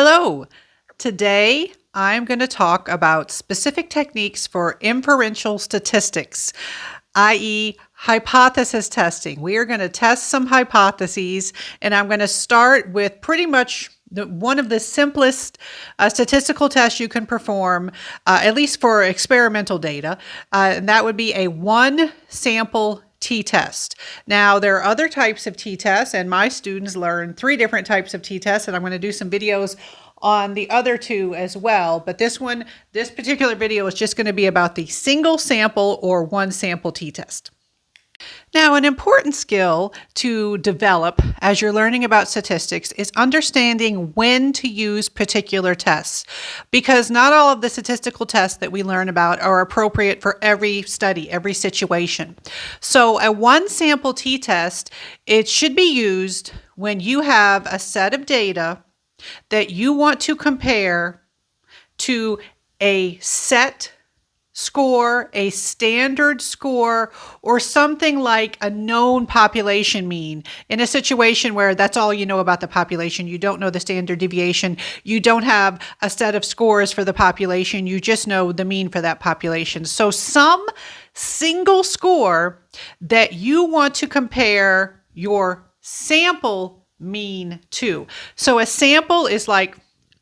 Hello. Today, I'm going to talk about specific techniques for inferential statistics, i.e., hypothesis testing. We are going to test some hypotheses, and I'm going to start with pretty much one of the simplest statistical tests you can perform, at least for experimental data, and that would be a one sample t-test. Now, there are other types of t-tests, and my students learn 3 different types of t-tests, and I'm going to do some videos on the other 2 as well. But this particular video is just going to be about the single sample or one sample t-test. Now, an important skill to develop as you're learning about statistics is understanding when to use particular tests, because not all of the statistical tests that we learn about are appropriate for every study, every situation. So a one sample t-test, it should be used when you have a set of data that you want to compare to a set score, a standard score, or something like a known population mean. In a situation where that's all you know about the population, you don't know the standard deviation, you don't have a set of scores for the population, you just know the mean for that population. So some single score that you want to compare your sample mean to. So a sample is like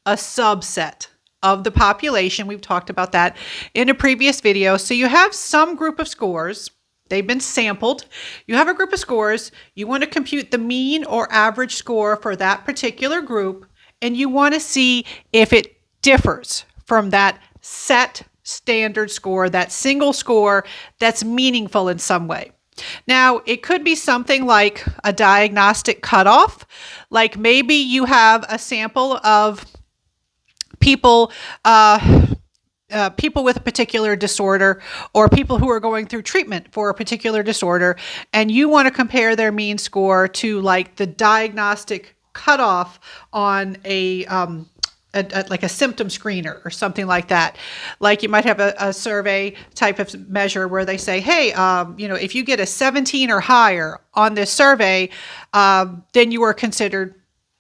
a subset of the population. We've talked about that in a previous video. So you have some group of scores. They've been sampled. You have a group of scores. You want to compute the mean or average score for that particular group, and you want to see if it differs from that set standard score, that single score that's meaningful in some way. Now, it could be something like a diagnostic cutoff, like maybe you have a sample of people with a particular disorder, or people who are going through treatment for a particular disorder, and you want to compare their mean score to like the diagnostic cutoff on like a symptom screener or something like that. Like you might have a survey type of measure where they say, hey, if you get a 17 or higher on this survey, then you are considered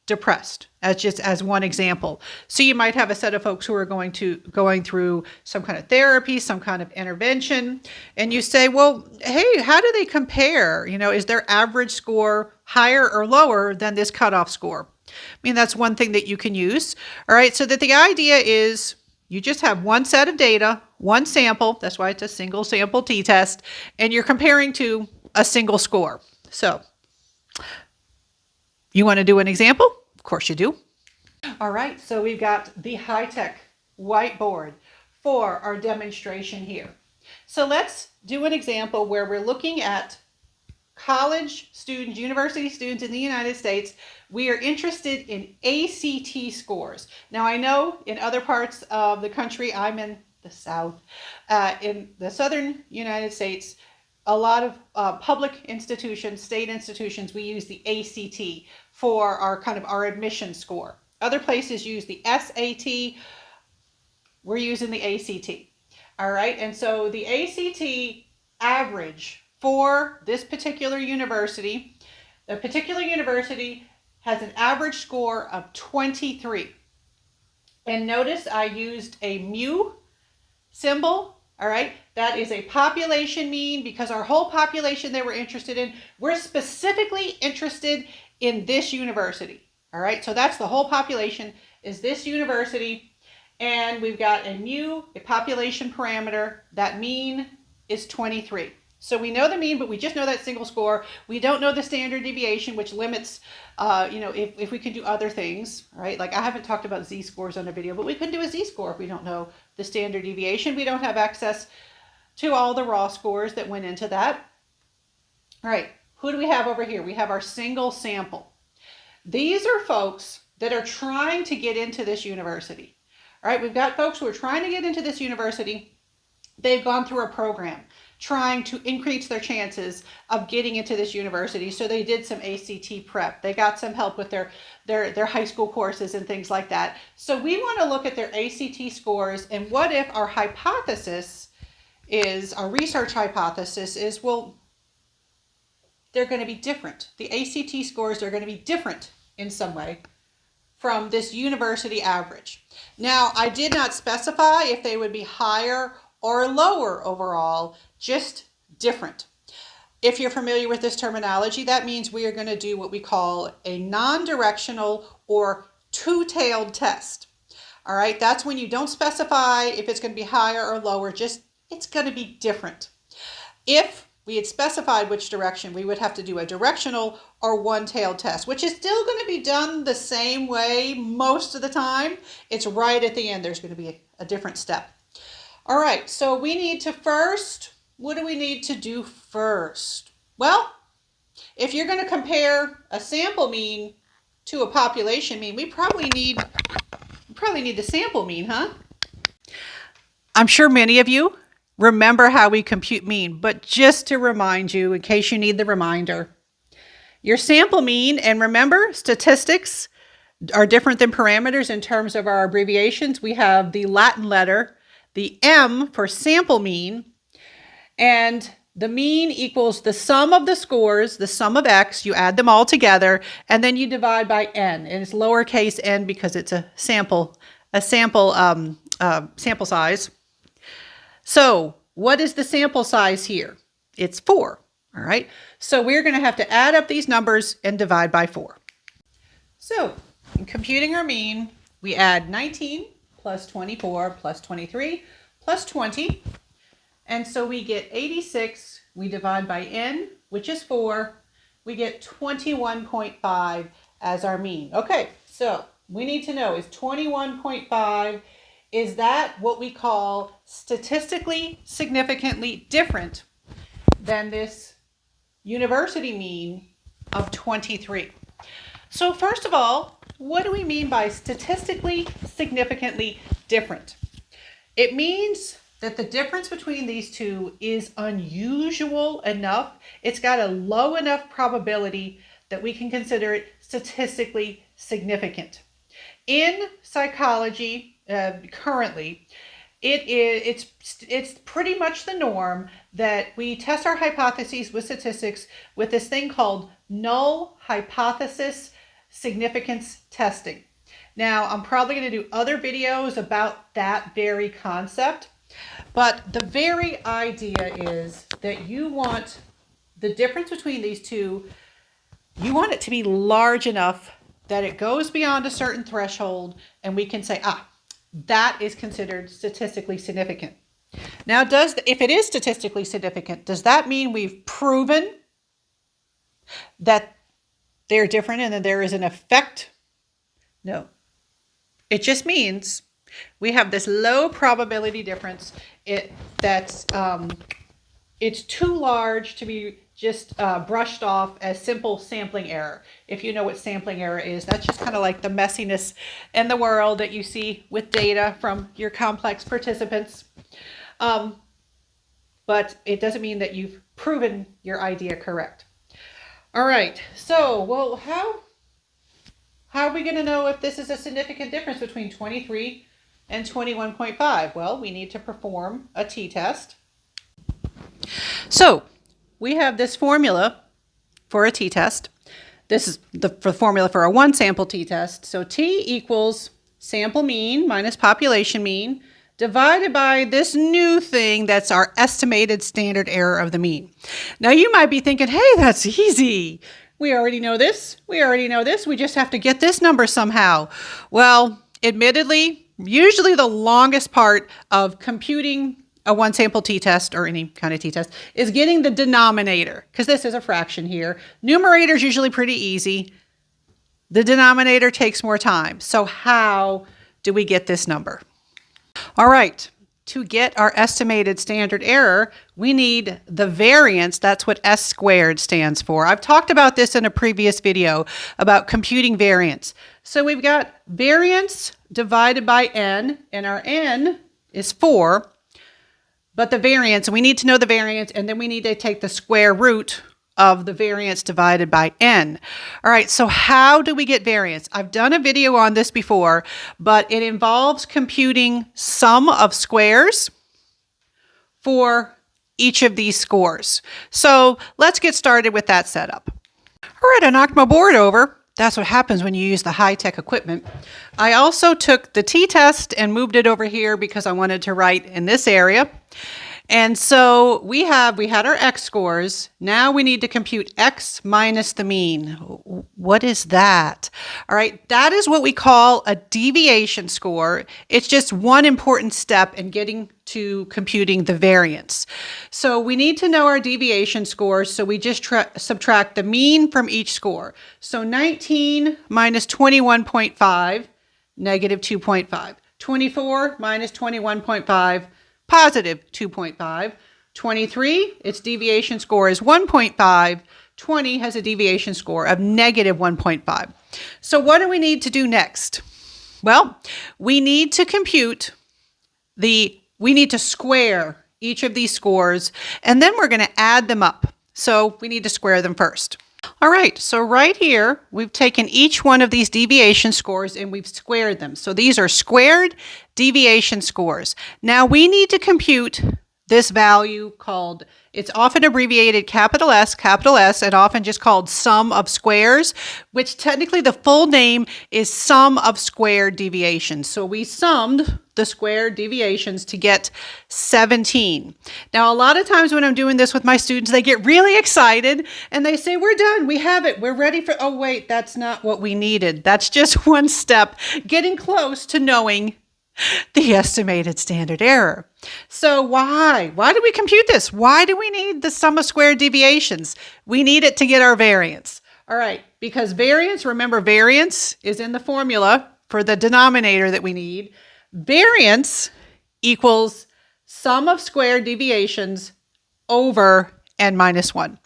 depressed, as one example. So you might have a set of folks who are going through some kind of therapy, some kind of intervention, and you say, well, hey, how do they compare? Is their average score higher or lower than this cutoff score? I mean, that's one thing that you can use. All right, so that the idea is you just have one set of data, one sample. That's why it's a single sample t-test, and you're comparing to a single score. So you want to do an example? Of course you do. All right, so we've got the high-tech whiteboard for our demonstration here. So let's do an example where we're looking at college students, university students in the United States. We are interested in ACT scores. Now, I know in other parts of the country, I'm in the South, in the Southern United States, a lot of public institutions, state institutions, we use the ACT for our admission score. Other places use the SAT. We're using the ACT. All right, and so the ACT average for this particular university, the particular university has an average score of 23. And notice I used a mu symbol. All right, that is a population mean because our whole population they were interested in, we're specifically interested in this university. All right, so that's the whole population is this university, and we've got a mu, a population parameter. That mean is 23. So we know the mean, but we just know that single score. We don't know the standard deviation, which limits, if we can do other things, right? Like I haven't talked about z-scores on a video, but we couldn't do a z-score if we don't know the standard deviation. We don't have access to all the raw scores that went into that. All right, who do we have over here? We have our single sample. These are folks that are trying to get into this university. All right, we've got folks who are trying to get into this university. They've gone through a program trying to increase their chances of getting into this university. So they did some ACT prep. They got some help with their high school courses and things like that. So we want to look at their ACT scores, and what if our hypothesis is, our research hypothesis is, well, they're going to be different. The ACT scores are going to be different in some way from this university average. Now, I did not specify if they would be higher or lower overall, just different. If you're familiar with this terminology, that means we are going to do what we call a non-directional or two-tailed test. All right, that's when you don't specify if it's going to be higher or lower, just it's going to be different. If we had specified which direction, we would have to do a directional or one-tailed test, which is still going to be done the same way most of the time. It's right at the end. There's going to be a different step. All right, so we need to first, what do we need to do first? Well, if you're going to compare a sample mean to a population mean, we probably need the sample mean, huh? I'm sure many of you remember how we compute mean, but just to remind you, in case you need the reminder, your sample mean, and remember, statistics are different than parameters in terms of our abbreviations. We have the Latin letter, the M for sample mean, and the mean equals the sum of the scores, the sum of X, you add them all together, and then you divide by N, and it's lowercase n because it's a sample size. So what is the sample size here? It's 4, all right? So we're going to have to add up these numbers and divide by 4. So in computing our mean, we add 19 plus 24 plus 23 plus 20. And so we get 86. We divide by n, which is 4. We get 21.5 as our mean. Okay, so we need to know, is 21.5, is that what we call statistically significantly different than this university mean of 23? So first of all, what do we mean by statistically significantly different? It means that the difference between these two is unusual enough. It's got a low enough probability that we can consider it statistically significant. In psychology, currently, it's pretty much the norm that we test our hypotheses with statistics with this thing called null hypothesis significance testing. Now, I'm probably going to do other videos about that very concept, but the very idea is that you want the difference between these two, you want it to be large enough that it goes beyond a certain threshold and we can say, that is considered statistically significant. Now, if it is statistically significant, does that mean we've proven that they're different and that there is an effect? No. It just means we have this low probability difference. It's too large to be just brushed off as simple sampling error. If you know what sampling error is, that's just kind of like the messiness in the world that you see with data from your complex participants. But it doesn't mean that you've proven your idea correct. All right, so, well, how are we going to know if this is a significant difference between 23 and 21.5? Well, we need to perform a t-test. So we have this formula for a t-test. This is the formula for a one sample t-test. So t equals sample mean minus population mean divided by this new thing that's our estimated standard error of the mean. Now you might be thinking, hey, that's easy. We already know this. We already know this. We just have to get this number somehow. Well, admittedly, usually the longest part of computing a one sample t-test or any kind of t-test is getting the denominator, because this is a fraction here. Numerator is usually pretty easy. The denominator takes more time. So how do we get this number? All right. To get our estimated standard error, we need the variance. That's what S squared stands for. I've talked about this in a previous video about computing variance. So we've got variance divided by n, and our n is 4. But the variance, we need to know the variance, and then we need to take the square root of the variance divided by n. All right, so how do we get variance? I've done a video on this before, but it involves computing sum of squares for each of these scores. So let's get started with that setup. All right, I knocked my board over. That's what happens when you use the high-tech equipment. I also took the t-test and moved it over here because I wanted to write in this area. And so we had our x scores. Now we need to compute x minus the mean. What is that? All right, that is what we call a deviation score. It's just one important step in getting to computing the variance. So we need to know our deviation scores, so we just subtract the mean from each score. So 19 minus 21.5, negative 2.5. 24 minus 21.5, positive 2.5. 23, its deviation score is 1.5. 20 has a deviation score of negative 1.5. So what do we need to do next? Well, we need to square each of these scores, and then we're going to add them up. So we need to square them first. All right, so right here, we've taken each one of these deviation scores and we've squared them. So these are squared deviation scores. Now we need to compute this value called, it's often abbreviated capital S, and often just called sum of squares, which technically the full name is sum of squared deviations. So we summed the squared deviations to get 17. Now, a lot of times when I'm doing this with my students, they get really excited and they say, we're done, we have it, we're ready for, oh wait, that's not what we needed. That's just one step, getting close to knowing the estimated standard error. So why? Why do we compute this? Why do we need the sum of squared deviations? We need it to get our variance. All right, because variance, remember variance is in the formula for the denominator that we need. Variance equals sum of squared deviations over n minus 1.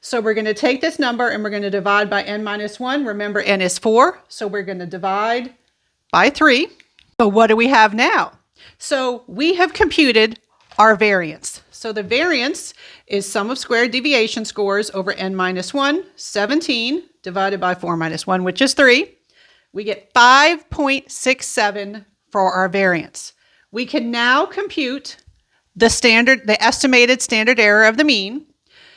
So we're going to take this number and we're going to divide by n minus 1. Remember, n is 4, so we're going to divide by 3. So what do we have now? So we have computed our variance. So the variance is sum of squared deviation scores over n minus 1, 17, divided by 4 minus 1, which is 3. We get 5.67 for our variance. We can now compute the estimated standard error of the mean.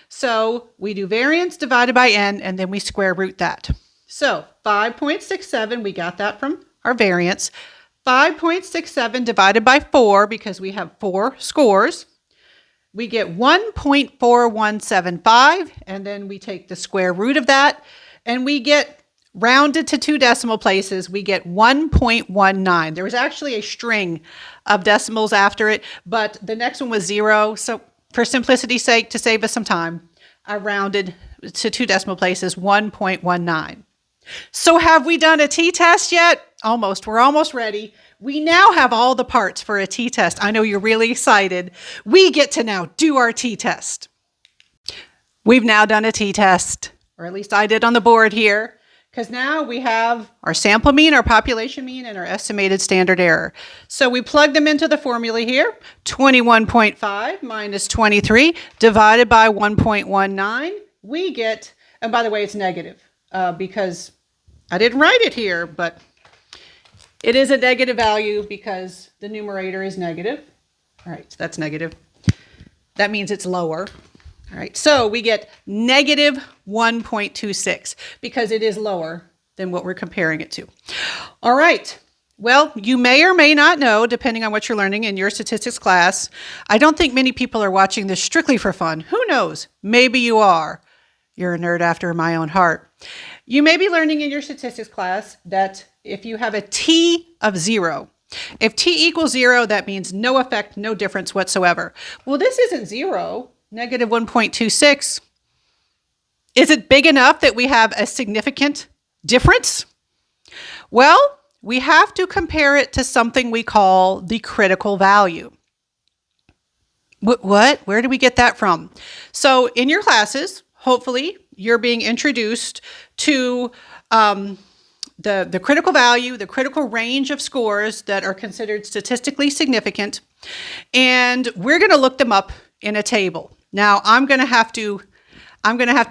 So we do variance divided by n, and then we square root that. So 5.67, we got that from our variance. 5.67 divided by 4, because we have 4 scores, we get 1.4175, and then we take the square root of that, and we get rounded to 2 decimal places, we get 1.19. There was actually a string of decimals after it, but the next one was 0, so for simplicity's sake, to save us some time, I rounded to 2 decimal places, 1.19. So have we done a t-test yet? Almost. We're almost ready. We now have all the parts for a t-test. I know you're really excited. We get to now do our t-test. We've now done a t-test, or at least I did on the board here, because now we have our sample mean, our population mean, and our estimated standard error. So we plug them into the formula here. 21.5 minus 23 divided by 1.19. We get, and by the way, it's negative because I didn't write it here, but it is a negative value because the numerator is negative. All right, so that's negative. That means it's lower. All right, so we get negative 1.26 because it is lower than what we're comparing it to. All right, well, you may or may not know, depending on what you're learning in your statistics class. I don't think many people are watching this strictly for fun. Who knows? Maybe you are. You're a nerd after my own heart. You may be learning in your statistics class that if you have a t of 0, if t equals 0, that means no effect, no difference whatsoever. Well, this isn't 0, negative 1.26. Is it big enough that we have a significant difference? Well, we have to compare it to something we call the critical value. What? Where do we get that from? So in your classes, hopefully, you're being introduced to the critical value, the critical range of scores that are considered statistically significant, and we're going to look them up in a table. Now, I'm going to have to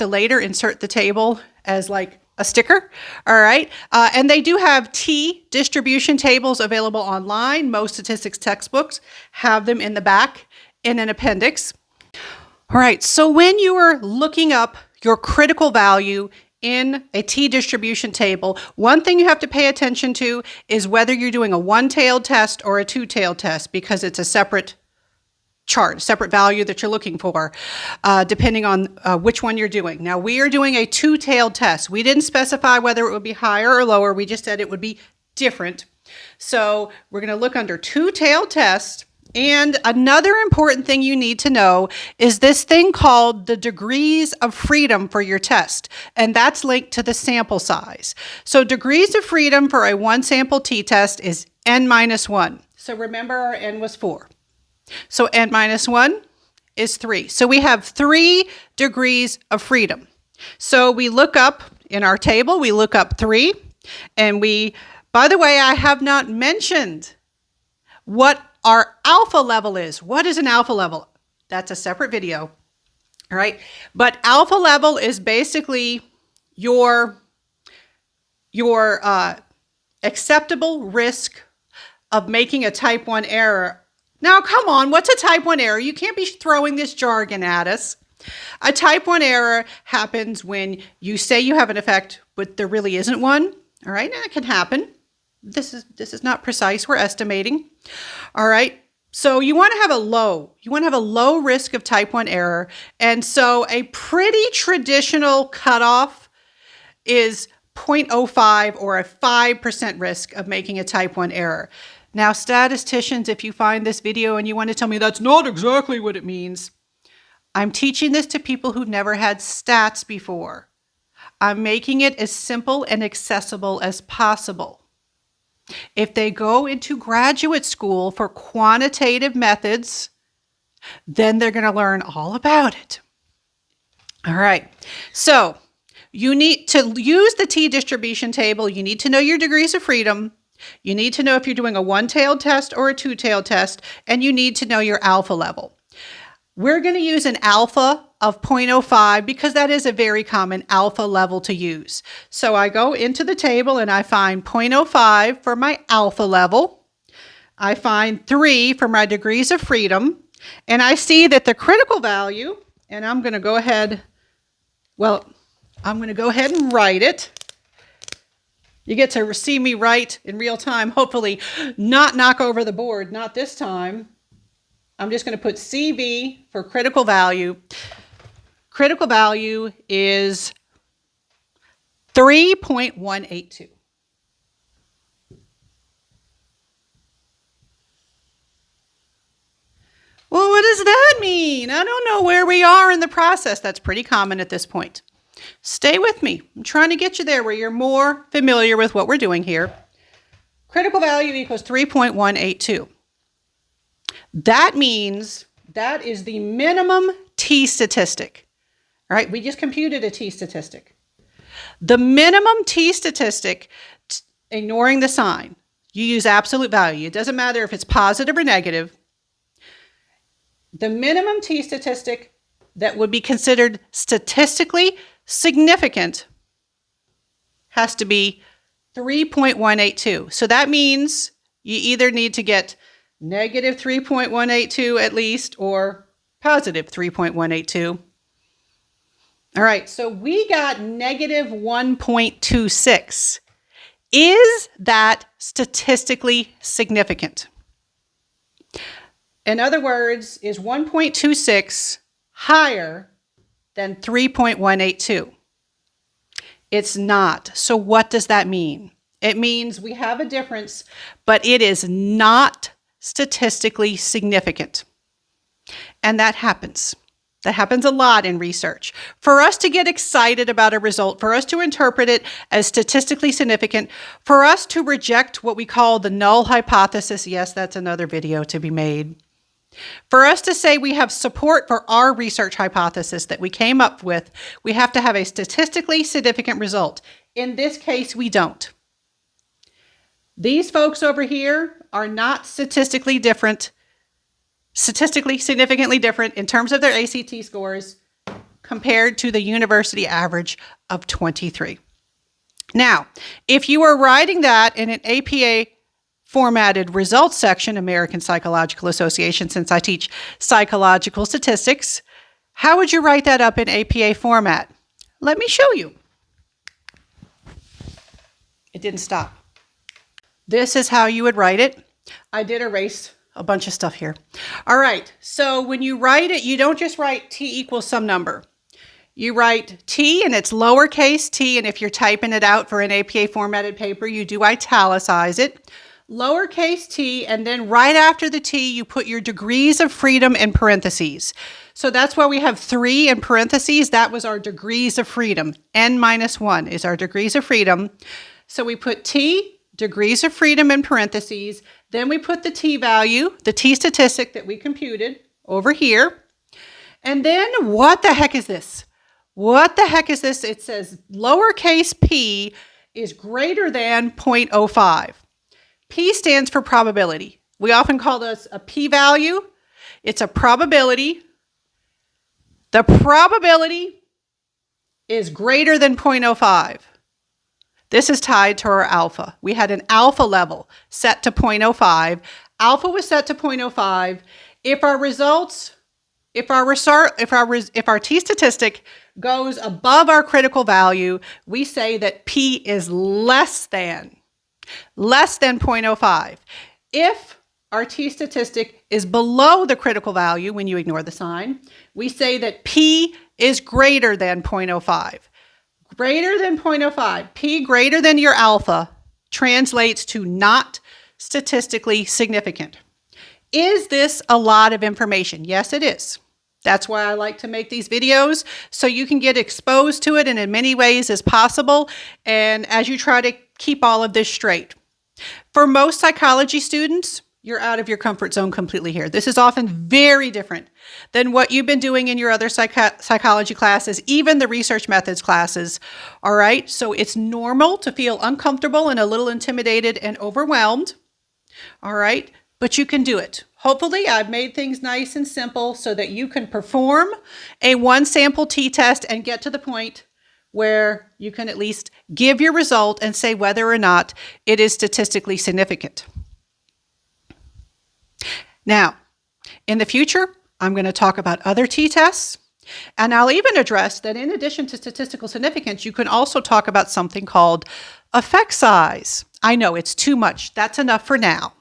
later insert the table as like a sticker. All right, and they do have t distribution tables available online. Most statistics textbooks have them in the back in an appendix. All right, so when you are looking up your critical value in a t-distribution table, one thing you have to pay attention to is whether you're doing a one-tailed test or a two-tailed test, because it's a separate chart, separate value that you're looking for, depending on which one you're doing. Now, we are doing a two-tailed test. We didn't specify whether it would be higher or lower. We just said it would be different. So we're going to look under two-tailed test. And another important thing you need to know is this thing called the degrees of freedom for your test. And that's linked to the sample size. So degrees of freedom for a one sample t-test is n-1. So remember, our n was 4. So n-1 is 3. So we have 3 degrees of freedom. So we look up in our table, we look up 3. And by the way, I have not mentioned what our alpha level is. What is an alpha level? That's a separate video. All right. But alpha level is basically your acceptable risk of making a type 1 error. Now, come on, what's a type 1 error? You can't be throwing this jargon at us. A type 1 error happens when you say you have an effect, but there really isn't one. All right, and it can happen. This is not precise. We're estimating. All right. So you want to have a low risk of type 1 error. And so a pretty traditional cutoff is 0.05 or a 5% risk of making a type 1 error. Now, statisticians, if you find this video and you want to tell me that's not exactly what it means, I'm teaching this to people who've never had stats before. I'm making it as simple and accessible as possible. If they go into graduate school for quantitative methods, then they're going to learn all about it. All right. So you need to use the t-distribution table. You need to know your degrees of freedom. You need to know if you're doing a one-tailed test or a two-tailed test, and you need to know your alpha level. We're going to use an alpha of 0.05 because that is a very common alpha level to use. So I go into the table and I find 0.05 for my alpha level. I find 3 for my degrees of freedom. And I see that the critical value, and I'm going to go ahead and write it. You get to see me write in real time, hopefully not knock over the board, not this time. I'm just going to put CV for critical value. Critical value is 3.182. Well, what does that mean? I don't know where we are in the process. That's pretty common at this point. Stay with me. I'm trying to get you there where you're more familiar with what we're doing here. Critical value equals 3.182. That means that is the minimum t statistic. All right, we just computed a t statistic. The minimum t statistic, ignoring the sign, you use absolute value. It doesn't matter if it's positive or negative. The minimum t statistic that would be considered statistically significant has to be 3.182. So that means you either need to get negative 3.182 at least, or positive 3.182. All right, so we got negative 1.26. Is that statistically significant? In other words, is 1.26 higher than 3.182? It's not. So what does that mean? It means we have a difference, but it is not statistically significant. And that happens. That happens a lot in research. For us to get excited about a result, for us to interpret it as statistically significant, for us to reject what we call the null hypothesis, yes, that's another video to be made. For us to say we have support for our research hypothesis that we came up with, we have to have a statistically significant result. In this case, we don't. These folks over here are not statistically significantly different in terms of their ACT scores compared to the university average of 23. Now, if you are writing that in an APA formatted results section, American Psychological Association, since I teach psychological statistics, how would you write that up in APA format? Let me show you. It didn't stop. This is how you would write it. I did erase a bunch of stuff here. All right, so when you write it, you don't just write t equals some number. You write t and it's lowercase t, and if you're typing it out for an APA formatted paper, you do italicize it. Lowercase t, and then right after the t, you put your degrees of freedom in parentheses. So that's why we have 3 in parentheses. That was our degrees of freedom. N minus 1 is our degrees of freedom. So we put t, degrees of freedom in parentheses. Then we put the t value, the t statistic that we computed over here. And then what the heck is this? What the heck is this? It says lowercase p is greater than 0.05. P stands for probability. We often call this a p-value. It's a probability. The probability is greater than 0.05. This is tied to our alpha. We had an alpha level set to 0.05. Alpha was set to 0.05. If our results, if our t statistic goes above our critical value, we say that p is less than 0.05. If our t statistic is below the critical value, when you ignore the sign, we say that p is greater than 0.05. Greater than 0.05, p greater than your alpha translates to not statistically significant. Is this a lot of information? Yes, it is. That's why I like to make these videos, so you can get exposed to it in as many ways as possible, and as you try to keep all of this straight. For most psychology students, you're out of your comfort zone completely here. This is often very different than what you've been doing in your other psychology classes, even the research methods classes. All right, so it's normal to feel uncomfortable and a little intimidated and overwhelmed. All right, but you can do it. Hopefully, I've made things nice and simple so that you can perform a one-sample t-test and get to the point where you can at least give your result and say whether or not it is statistically significant. Now, in the future, I'm going to talk about other t-tests, and I'll even address that in addition to statistical significance, you can also talk about something called effect size. I know it's too much. That's enough for now.